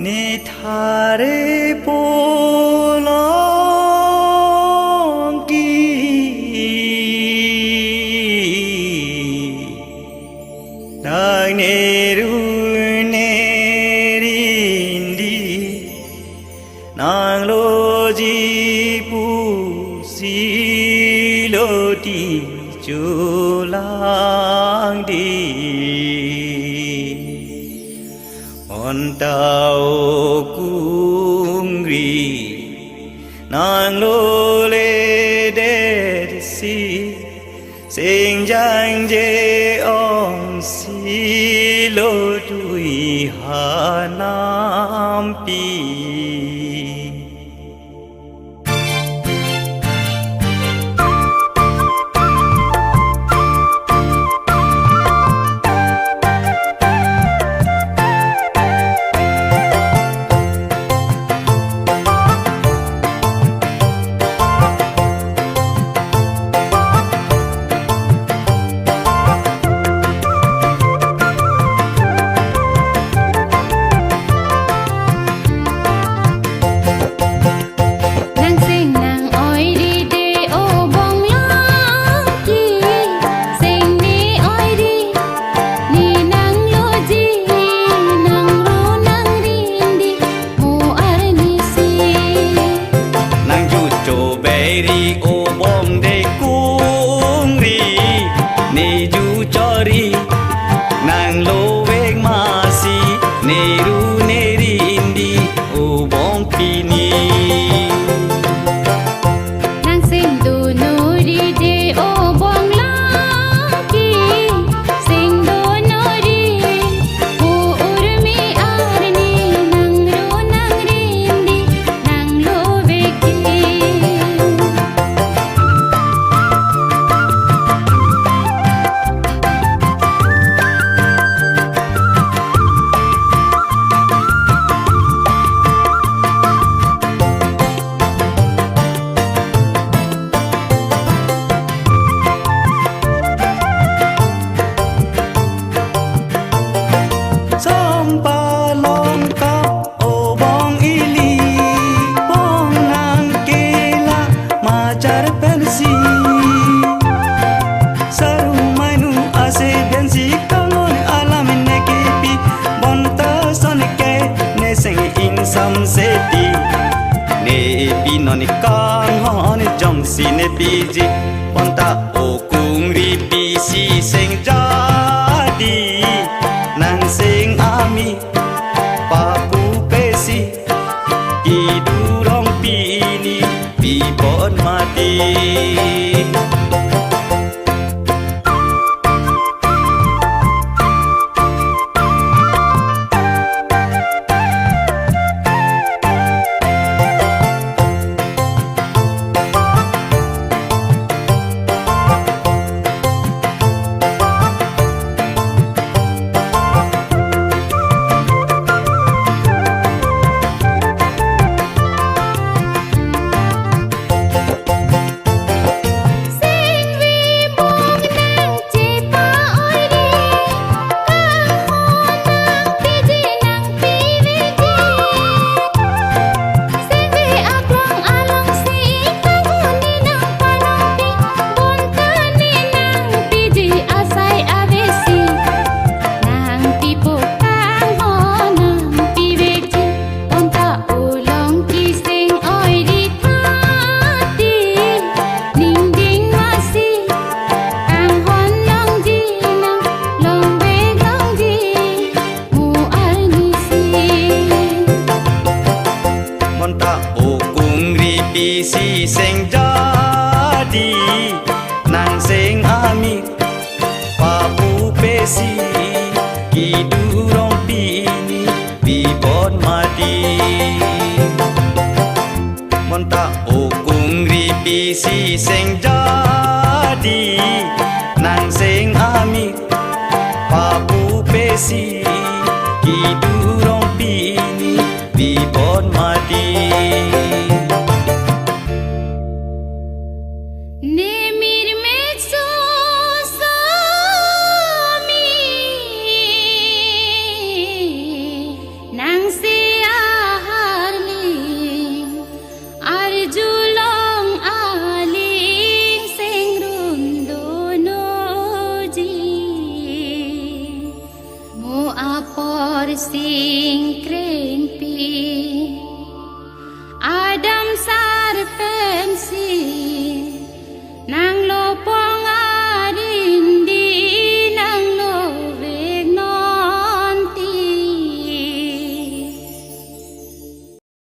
네 달에 볼랑기 낭내루 내린디 낭로지 부시로디 줄랑디 온타오 궁리 낭로레 데시 생장제 옹시로 두이 하남비 Noni kang hon jong si ne biji ponta o kung ri pi si seng jadi nang sing ami papu pesi idurong pini pi bon mati si seng jadi nang seng ami papu pesi kidurong pini bibon mati monta okung ripi si seng jadi nang seng ami papu pesi kidurong pini bibon mati Nang siya sing kren pi